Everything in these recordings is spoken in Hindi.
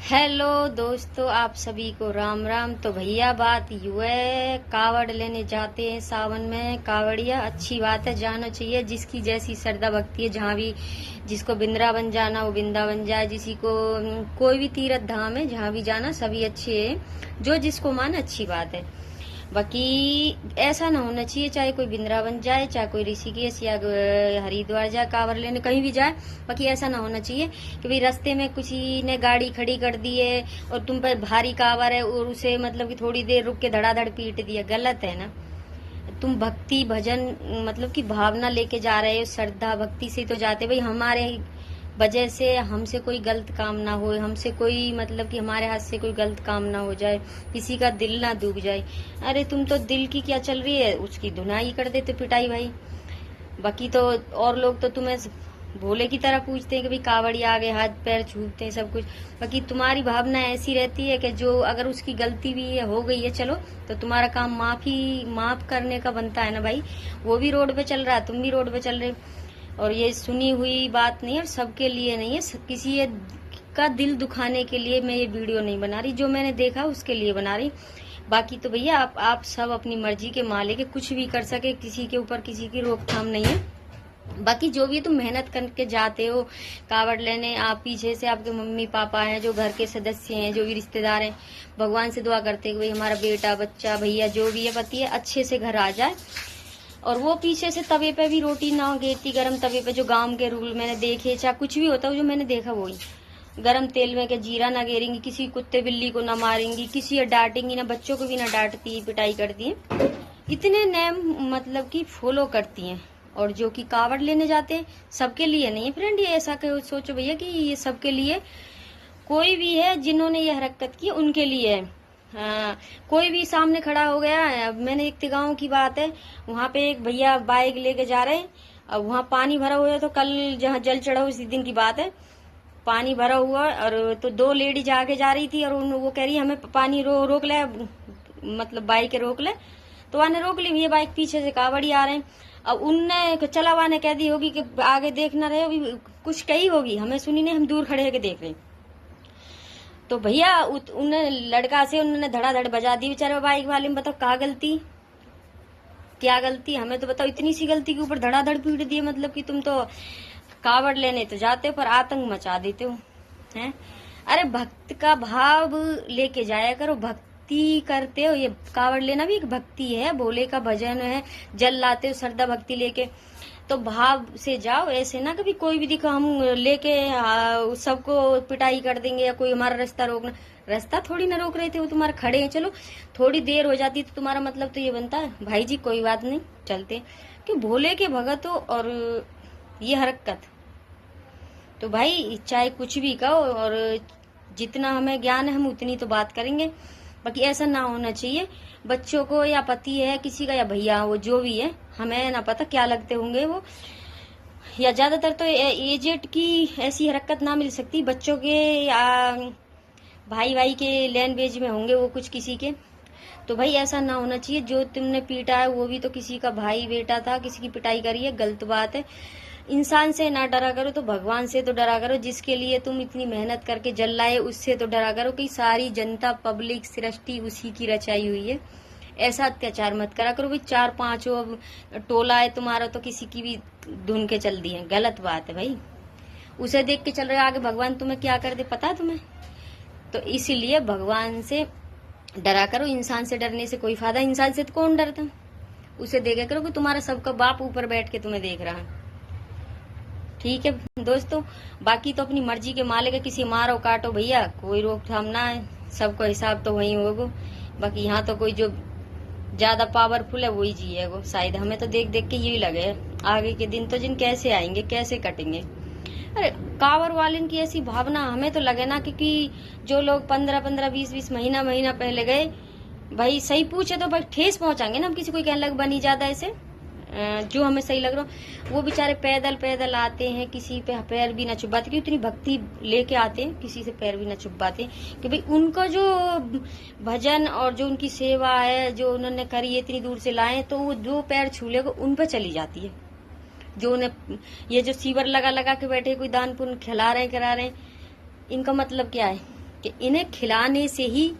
हेलो दोस्तों, आप सभी को राम राम। तो भैया बात यू है, कावड़ लेने जाते हैं सावन में कावड़िया। अच्छी बात है, जाना चाहिए। जिसकी जैसी श्रद्धा भक्ति है, जहाँ भी जिसको वृंदावन जाना वो वृंदावन जाए, जिसी को कोई भी तीर्थ धाम है जहाँ भी जाना सभी अच्छे है, जो जिसको माने अच्छी बात है। बाकी ऐसा ना होना चाहिए, चाहे कोई वृंदावन जाए, चाहे कोई ऋषिकेश या हरिद्वार जाए, कांवर लेने कहीं भी जाए। बाकी ऐसा ना होना चाहिए कि भाई रास्ते में किसी ने गाड़ी खड़ी कर दी है और तुम पर भारी कांवर है और उसे मतलब कि थोड़ी देर रुक के धड़ाधड़ पीट दिया। गलत है ना। तुम भक्ति भजन मतलब कि भावना लेके जा रहे हो, श्रद्धा भक्ति से तो जाते। भाई हमारे वजह से हमसे कोई गलत काम ना हो, हमसे कोई मतलब कि हमारे हाथ से कोई गलत काम ना हो जाए, किसी का दिल ना दुख जाए। अरे तुम तो दिल की क्या चल रही है, उसकी धुनाई कर देते पिटाई भाई। बाकी तो और लोग तो तुम्हें भोले की तरह पूछते हैं कि भाई कावड़ी आ गए, हाथ पैर छूते हैं सब कुछ। बाकी तुम्हारी भावना ऐसी रहती है कि जो अगर उसकी गलती भी है, हो गई है, चलो तो तुम्हारा काम माफ करने का बनता है ना भाई। वो भी रोड पे चल रहा है, तुम भी रोड पे चल रहे। और ये सुनी हुई बात नहीं है, और सबके लिए नहीं है, किसी का दिल दुखाने के लिए मैं ये वीडियो नहीं बना रही। जो मैंने देखा उसके लिए बना रही। बाकी तो भैया आप सब अपनी मर्जी के मालिक है, कुछ भी कर सके, किसी के ऊपर किसी की रोकथाम नहीं है। बाकी जो भी तुम मेहनत करके जाते हो कावड़ लेने, आप पीछे से आपके मम्मी पापा हैं, जो घर के सदस्य हैं, जो भी रिश्तेदार हैं, भगवान से दुआ करते हैं कि भाई हमारा बेटा बच्चा भैया जो भी है पति है अच्छे से घर आ जाए। और वो पीछे से तवे पे भी रोटी ना गेरती, गरम तवे पे, जो गांव के रूल मैंने देखे, चाहे कुछ भी होता है जो मैंने देखा वही। गरम तेल में के जीरा ना गेरेंगी, किसी कुत्ते बिल्ली को ना मारेंगी, किसी डांटेंगी ना, बच्चों को भी ना डांटती पिटाई करती है। इतने नियम मतलब कि फॉलो करती हैं। और जो कि कावड़ लेने जाते हैं सबके लिए नहीं है फ्रेंड, ये ऐसा सोचो भैया कि ये सबके लिए, कोई भी है जिन्होंने ये हरकत की उनके लिए है। हाँ, कोई भी सामने खड़ा हो गया। मैंने एक गांव की बात है, वहां पे एक भैया बाइक लेके जा रहे हैं, अब वहां पानी भरा हुआ है। तो कल जहाँ जल चढ़ा उसी दिन की बात है, पानी भरा हुआ और तो दो लेडीज आगे जा रही थी और वो कह रही है हमें पानी रोक ले, मतलब बाइक रोक ले। तो वहां ने रोक ली, ये बाइक पीछे से कावड़ी आ रहे हैं। अब उनने चला हुआ ने कह दी होगी कि आगे देखना रहे, अभी कुछ कही होगी, हमें सुनी नहीं, हम दूर खड़े होकर देख रहे। तो भैया उन्हें लड़का से उन्होंने धड़ाधड़ बजा दी बेचारे बाइक वाले में। बताओ कहा गलती, क्या गलती, हमें तो बताओ। इतनी सी गलती के ऊपर धड़ाधड़ पीट दिए। मतलब कि तुम तो कावड़ लेने तो जाते हो पर आतंक मचा देते हो हैं। अरे भक्त का भाव लेके जाया करो, भक्ति करते हो। ये कावड़ लेना भी एक भक्ति है, भोले का भजन है, जल लाते हो श्रद्धा भक्ति लेके, तो भाव से जाओ। ऐसे ना कभी कोई भी दिखा हम लेके सबको पिटाई कर देंगे या कोई हमारा रास्ता रोकना। रास्ता थोड़ी ना रोक रहे थे, वो तुम्हारे खड़े हैं, चलो थोड़ी देर हो जाती तो तुम्हारा मतलब तो ये बनता है भाई जी कोई बात नहीं चलते, कि भोले के भगत हो। और ये हरकत तो भाई चाहे कुछ भी कहो, और जितना हमें ज्ञान है हम उतनी तो बात करेंगे। बाकी ऐसा ना होना चाहिए। बच्चों को या पति है किसी का या भैया वो जो भी है, हमें ना पता क्या लगते होंगे वो, या ज्यादातर तो एजेड की ऐसी हरकत ना मिल सकती। बच्चों के या भाई के लैंग्वेज में होंगे वो कुछ किसी के। तो भाई ऐसा ना होना चाहिए। जो तुमने पीटा है वो भी तो किसी का भाई बेटा था, किसी की पिटाई करी है, गलत बात है। इंसान से ना डरा करो तो भगवान से तो डरा करो, जिसके लिए तुम इतनी मेहनत करके जल लाए उससे तो डरा करो कि सारी जनता पब्लिक सृष्टि उसी की रचाई हुई है। ऐसा अत्याचार मत करा करो भाई। 4-5 टोला है तुम्हारा तो किसी की भी धुन के चल दी है, गलत बात है भाई। उसे देख के चल रहे आगे भगवान तुम्हें क्या कर दे पता है तुम्हें। तो इसीलिए भगवान से डरा करो, इंसान से डरने से कोई फायदा। इंसान से तो कौन डरता, उसे देखा करो कि तुम्हारा सबका बाप ऊपर बैठ के तुम्हें देख रहा है। ठीक है दोस्तों, बाकी तो अपनी मर्जी के मालिक है, किसी मारो काटो भैया कोई रोकथाम ना है, सबको हिसाब तो वही होगा। बाकी यहाँ तो कोई जो ज्यादा पावरफुल है वही जिएगा शायद। हमें तो देख देख के यही लगे आगे के दिन तो जिन कैसे आएंगे कैसे कटेंगे। अरे कांवर वाले की ऐसी भावना हमें तो लगे ना, क्योंकि जो लोग 15-15 20-20 महीना पहले गए भाई, सही पूछे तो भाई ठेस पहुंचाएंगे ना हम किसी को कहने लग बनी ज्यादा ऐसे। जो हमें सही लग रहा वो बेचारे पैदल आते हैं, किसी पे पैर भी ना चुभाते, क्योंकि इतनी भक्ति लेके आते हैं, किसी से पैर भी ना चुभाते कि भाई उनका जो भजन और जो उनकी सेवा है जो उन्होंने करी है, इतनी दूर से लाए, तो वो जो पैर छू लेगा उन पर चली जाती है। जो उन्हें ये जो सीवर लगा के बैठे कोई दान पुण्य खिला रहे हैं करा रहे हैं, इनका मतलब क्या है। कि इन्हें खिलाने से ही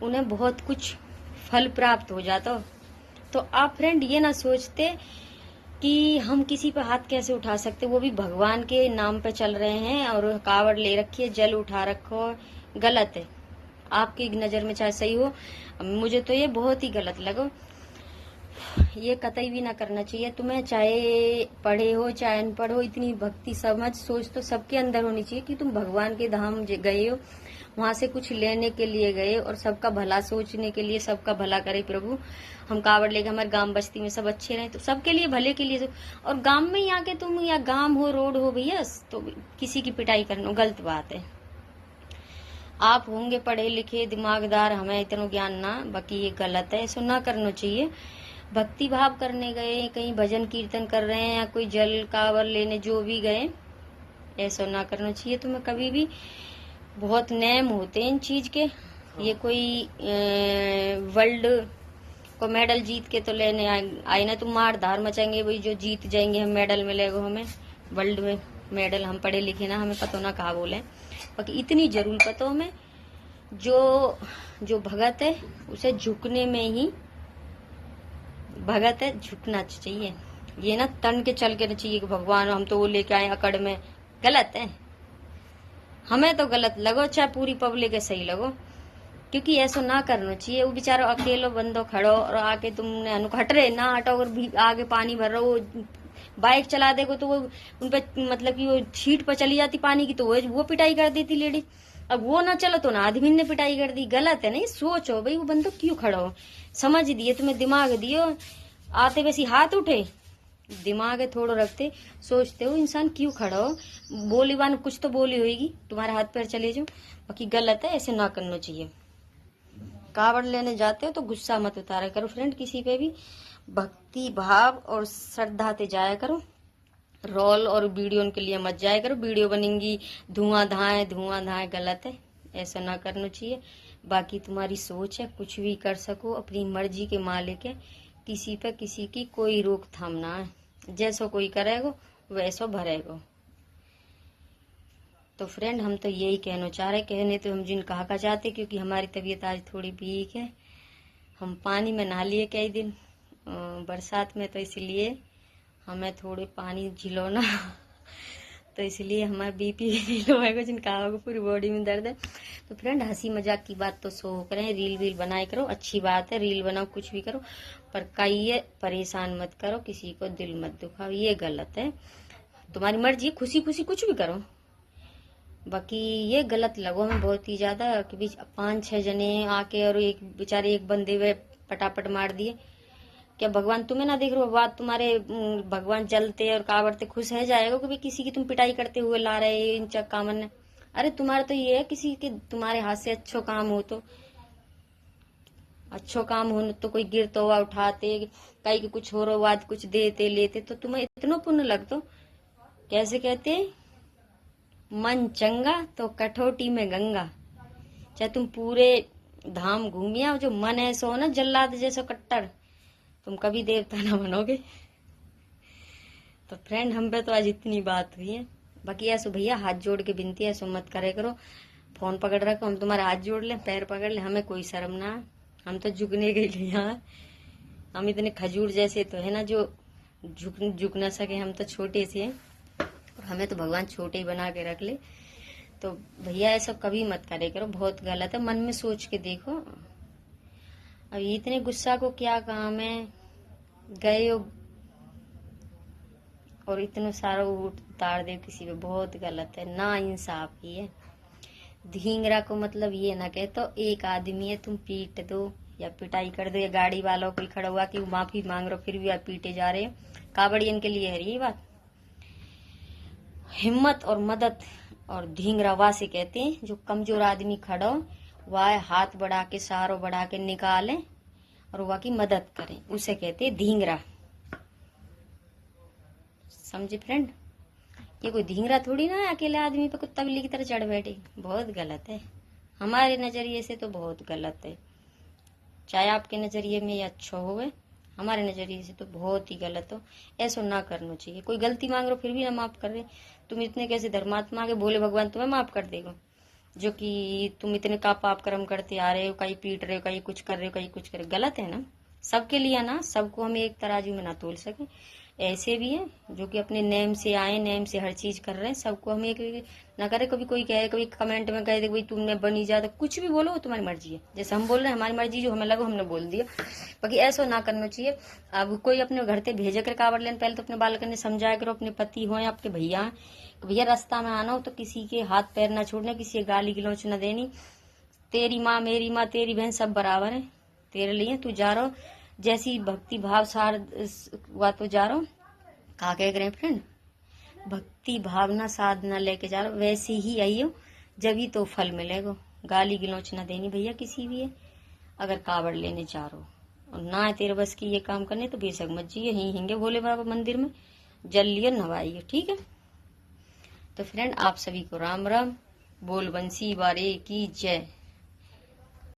उन्हें बहुत कुछ फल प्राप्त हो जाता। तो आप फ्रेंड ये ना सोचते कि हम किसी पर हाथ कैसे उठा सकते, वो भी भगवान के नाम पे चल रहे हैं और कावड़ ले रखी है, जल उठा रखो, गलत है। आपकी नजर में चाहे सही हो, मुझे तो ये बहुत ही गलत लगा। ये कतई भी ना करना चाहिए तुम्हें, चाहे पढ़े हो चाहे अनपढ़ हो। इतनी भक्ति समझ सोच तो सबके अंदर होनी चाहिए कि तुम भगवान के धाम गए हो, वहां से कुछ लेने के लिए गए और सबका भला सोचने के लिए, सबका भला करे प्रभु। हम कावड़ लेके हमारे गांव बस्ती में सब अच्छे रहे, तो सबके लिए भले के लिए। और गांव में ही आके तुम, या गांव हो रोड हो भैया, तो किसी की पिटाई करना गलत बात है। आप होंगे पढ़े लिखे दिमागदार, हमें इतना ज्ञान ना, बाकी ये गलत है, ऐसा ना करना चाहिए। भक्ति भाव करने गए, कहीं भजन कीर्तन कर रहे हैं या कोई जल कावड़ लेने जो भी गए, ऐसा ना करना चाहिए तुम्हें कभी भी। बहुत नेम होते हैं इन चीज के। ये कोई वर्ल्ड को मेडल जीत के तो लेने आए ना, तुम मार धार मचाएंगे भाई, जो जीत जाएंगे हम मेडल मिलेगा हमें वर्ल्ड में मेडल। हम पढ़े लिखे ना, हमें पता ना कहा बोले, बाकी इतनी जरूर पता हमें, जो भगत है उसे झुकने में ही भगत है, झुकना चाहिए। ये ना तन के चल के ना चाहिए कि भगवान हम तो वो लेके आए अकड़ में, गलत है। हमें तो गलत लगो, चाहे पूरी पब्लिक है सही लगो, क्योंकि ऐसा ना करना चाहिए। वो बेचारा अकेलो बंदो खड़ो और आके तुमने हट रहे ना हटो, अगर भी आगे पानी भर रहा हो, बाइक चला देगो तो वो उनपे मतलब कि वो सीट पर चली जाती पानी की, तो वो पिटाई कर देती लेडी। अब वो ना चलो तो ना आदमी ने पिटाई कर दी, गलत है। नहीं सोचो भाई वो बंदो क्यों खड़ा हो, समझ दिए तुम्हें, दिमाग दियो, आते वैसी हाथ उठे, दिमाग है थोड़ा रखते, सोचते हो इंसान क्यों खड़ा हो। बोली बान कुछ तो बोली होगी, तुम्हारे हाथ पैर चले जाओ, बाकी गलत है, ऐसे ना करना चाहिए। कावड़ लेने जाते हो तो गुस्सा मत उतारा करो फ्रेंड किसी पे भी, भक्ति भाव और श्रद्धा से जाया करो। रोल और वीडियो के लिए मत जाया करो, वीडियो बनेंगी धुआं धाए, गलत है, ऐसा ना करना चाहिए। बाकी तुम्हारी सोच है, कुछ भी कर सको, अपनी मर्जी के मालिक है, किसी पे किसी की कोई रोकथाम ना है, जैसो कोई करेगो वैसो भरेगो। तो फ्रेंड हम तो यही कहना चाह रहे, कहने तो हम जिन कहा चाहते, क्योंकि हमारी तबीयत आज थोड़ी वीक है। हम पानी में नहा लिए कई दिन बरसात में, तो इसलिए हमें थोड़े पानी झिलौना तो इसलिए हमारा बीपी लो है, जिन कहा पूरी बॉडी में दर्द है। तो फ्रेंड हंसी मजाक की बात तो सो करें, रील वील बनाए करो, अच्छी बात है, रील बनाओ कुछ भी करो, पर कहिए परेशान मत करो, किसी को दिल मत दुखाओ, ये गलत है। तुम्हारी मर्जी, खुशी खुशी कुछ भी करो, बाकी ये गलत लगो हमें बहुत ही ज्यादा कि बीच 5-6 जने आके और एक बेचारे एक बंदे वे पटापट मार दिए। क्या भगवान तुम्हें ना देख रहे हो, बात तुम्हारे भगवान चलते और कावड़ते खुश है जाएगा कि भाई किसी की तुम पिटाई करते हुए ला रहे इन कामन ने। अरे तुम्हारा तो ये है किसी के तुम्हारे हाथ से अच्छो काम हो, तो अच्छो काम हो तो कोई गिरता हुआ उठाते, कहीं के कुछ हो रहा बाद कुछ देते लेते, तो तुम्हें इतना पुण्य लगतो। कैसे कहते, मन चंगा तो कठौती में गंगा। चाहे तुम पूरे धाम घूमिया, जो मन है सो ना जल्लाद जैसा कट्टर, तुम कभी देवता ना बनोगे। तो फ्रेंड हम पे तो आज इतनी बात हुई है, बाकी ऐसो भैया हाथ जोड़ के विनती है, ऐसो मत करे करो, फोन पकड़ रखो, हम तुम्हारे हाथ जोड़ ले, पैर पकड़ ले, हमें कोई शर्म ना, हम तो झुकने के लिए यहाँ, हम इतने खजूर जैसे तो है ना जो झुक ना सके, हम तो छोटे से हैं और हमें तो भगवान छोटे ही बना के रख ले। तो भैया ऐसा कभी मत करे करो, बहुत गलत है, मन में सोच के देखो। अब इतने गुस्सा को क्या काम है, गए हो और इतना सारा उतार दे किसी पे, बहुत गलत है, ना इंसाफी है। धींगरा को मतलब ये ना कहे तो एक आदमी है तुम पीट दो या पिटाई कर दो, या गाड़ी वालों कोई खड़ा हुआ कि माफी मांग रहे फिर भी आप पीटे जा रहे हो, कावड़ियन के लिए है ये बात। हिम्मत और मदद और धींगरा वाह से कहते हैं, जो कमजोर आदमी खड़ा हो वह हाथ बढ़ा के सहारो बढ़ा के निकाले और वह की मदद करें, उसे कहते हैं धींगरा। समझे फ्रेंड, ये कोई धींगरा थोड़ी ना अकेले आदमी पे कुत्ता बिल्ली की तरह चढ़ बैठे, बहुत गलत है, हमारे नजरिए से तो बहुत गलत है। चाहे आपके नजरिए में ये अच्छा होवे, हमारे नजरिए से तो बहुत ही गलत हो, ऐसा ना करना चाहिए। कोई गलती मांग रहे फिर भी ना माफ कर रहे, तुम इतने कैसे धर्मात्मा के भोले भगवान तुम्हें माफ कर देगा, जो कि तुम इतने का पाप कर्म करते आ रहे हो, कहीं पीट रहे हो, कहीं कुछ कर रहे हो, कहीं कुछ कर रहे हो, गलत है ना। सबके लिए ना, सबको हम एक तराजू में ना तोल सके। ऐसे भी है जो कि अपने नेम से आए, नेम से हर चीज कर रहे हैं, सबको हम एक ना करे। कभी कोई कहे, कभी कमेंट में कहे भाई तुमने बनी जा, तो कुछ भी बोलो, तुम्हारी मर्जी है। जैसे हम बोल रहे हैं, हमारी मर्जी, जो हमें लगा हमने बोल दिया, बाकी ऐसा ना करना चाहिए। अब कोई अपने घर से भेजे कर कावड़ लेने, पहले तो अपने बालक ने समझाया करो, अपने पति हो या आपके भैया, भैया रास्ता में आना हो तो किसी के हाथ पैर ना छोड़ना, किसी गाली गलौच न देनी। तेरी माँ, मेरी माँ, तेरी बहन सब बराबर है तेरे लिए। तू जा रहा, जैसी भक्ति भाव सार हुआ तो जा रहा, कहा कह रहे फ्रेंड, भक्ति भावना साधना लेके जा रहा, वैसे ही आइयो, जब ही तो फल मिलेगा। गाली गलौच ना देनी भैया किसी भी है। अगर कावड़ लेने जा रहे हो और ना है तेरे बस की ये काम करने, तो बेशक मत जाइए, यहीं हिंगे भोले बाबा मंदिर में जल लियो, नवाइए, ठीक है। तो फ्रेंड, आप सभी को राम राम, बोल बंसी वारे की जय।